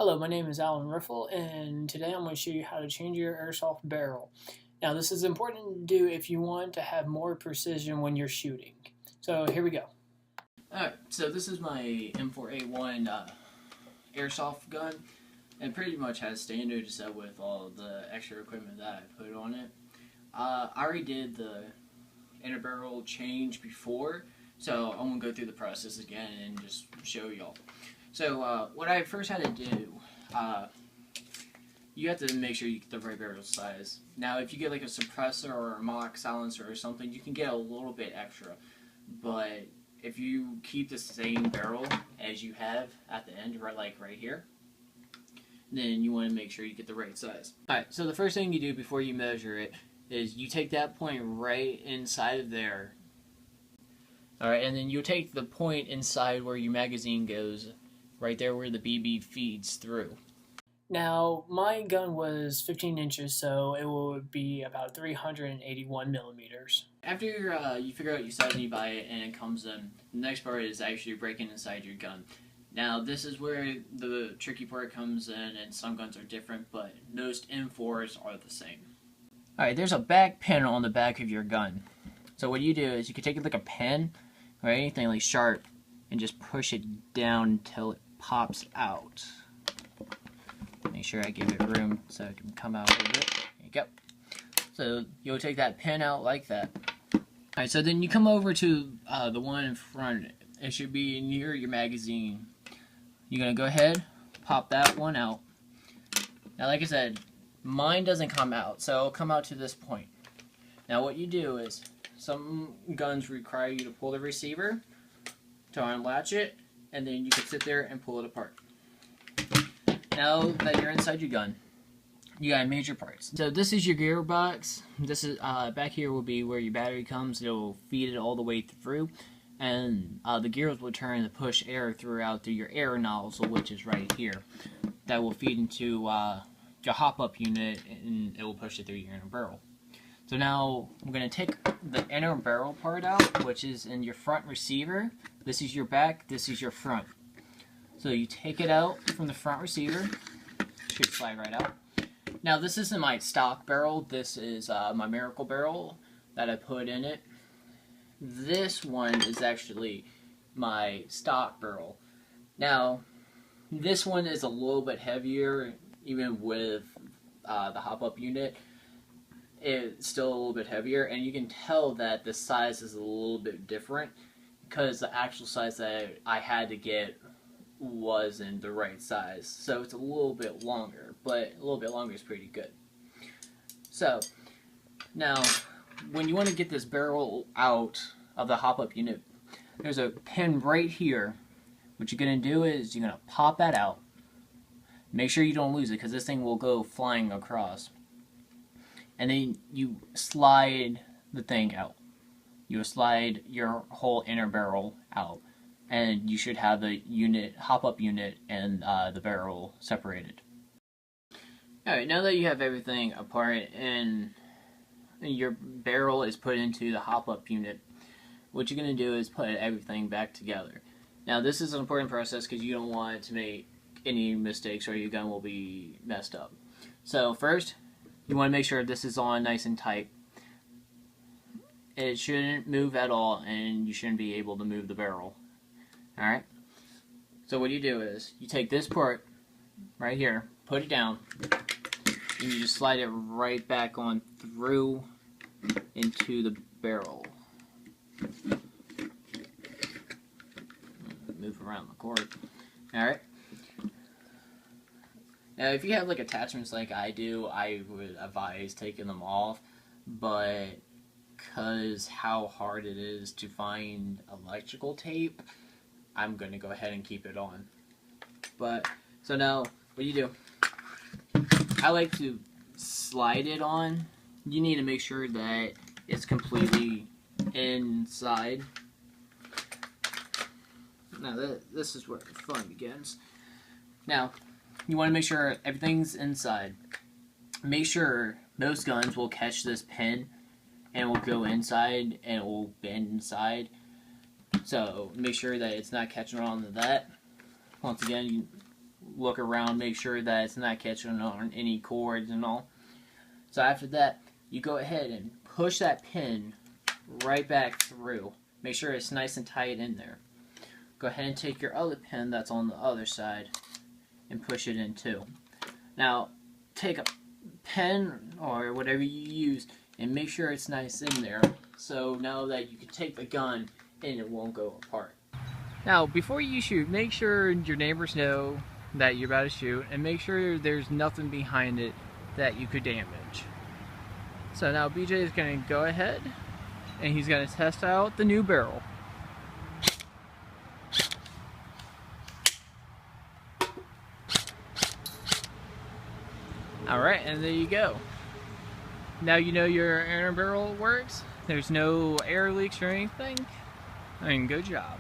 Hello, my name is Alan Riffle, and today I'm going to show you how to change your airsoft barrel. Now, this is important to do if you want to have more precision when you're shooting. So here we go. Alright, so this is my M4A1 airsoft gun. It pretty much has standard set with all the extra equipment that I put on it. I already did the inner barrel change before, so I'm going to go through the process again and just show y'all. So what I first had to do, you have to make sure you get the right barrel size. Now if you get like a suppressor or a mock silencer or something, you can get a little bit extra, but if you keep the same barrel as you have at the end, right here, then you want to make sure you get the right size. Alright, so the first thing you do before you measure it is you take that point right inside of there. Alright, and then you take the point inside where your magazine goes, right there where the BB feeds through. Now, my gun was 15 inches, so it would be about 381 millimeters. After you figure out your size and you buy it and it comes in, the next part is actually breaking inside your gun. Now, this is where the tricky part comes in, and some guns are different, but most M4s are the same. Alright, there's a back pin on the back of your gun. So what you do is you can take it like a pen or anything like sharp and just push it down until it pops out. Make sure I give it room so it can come out a little bit. There you go. So you'll take that pin out like that. Alright, so then you come over to the one in front. It should be near your magazine. You're going to go ahead, pop that one out. Now like I said, mine doesn't come out, so it'll come out to this point. Now what you do is, some guns require you to pull the receiver to unlatch it, and then you can sit there and pull it apart. Now that you're inside your gun, you got major parts. So this is your gearbox. This is back here will be where your battery comes. It'll feed it all the way through, and the gears will turn to push air throughout to your air nozzle, which is right here. That will feed into your hop-up unit, and it will push it through your inner barrel. So now we're going to take the inner barrel part out, which is in your front receiver. This is your back, this is your front. So you take it out from the front receiver, should slide right out. Now this isn't my stock barrel, this is my miracle barrel that I put in it. This one is actually my stock barrel. Now this one is a little bit heavier, even with the hop-up unit. It's still a little bit heavier, and you can tell that the size is a little bit different because the actual size that I had to get wasn't the right size. So it's a little bit longer, but a little bit longer is pretty good. So now when you want to get this barrel out of the hop-up unit, there's a pin right here. What you're going to do is you're going to pop that out. Make sure you don't lose it because this thing will go flying across. And then you slide the thing out. You slide your whole inner barrel out, and you should have the unit, hop-up unit, and the barrel separated. Alright, now that you have everything apart and your barrel is put into the hop-up unit, what you're going to do is put everything back together. Now this is an important process because you don't want to make any mistakes or your gun will be messed up. So first, you want to make sure this is on nice and tight. It shouldn't move at all, and you shouldn't be able to move the barrel. Alright? So what you do is, you take this part right here, put it down, and you just slide it right back on through into the barrel. Move around the cord. Alright? Now, if you have like attachments like I do, I would advise taking them off, but because how hard it is to find electrical tape, I'm going to go ahead and keep it on. But, so now, what you do, I like to slide it on. You need to make sure that it's completely inside. Now, this is where the fun begins. Now, you want to make sure everything's inside. Make sure most guns will catch this pin and will go inside and it will bend inside. So make sure that it's not catching on to that. Once again, you look around, make sure that it's not catching on any cords and all. So after that, you go ahead and push that pin right back through. Make sure it's nice and tight in there. Go ahead and take your other pin that's on the other side and push it in too. Now, take a pen or whatever you use and make sure it's nice in there, so now that you can take the gun and it won't go apart. Now, before you shoot, make sure your neighbors know that you're about to shoot, and make sure there's nothing behind it that you could damage. So now BJ is going to go ahead and he's going to test out the new barrel. Alright, and there you go. Now you know your inner barrel works. There's no air leaks or anything. I mean, good job.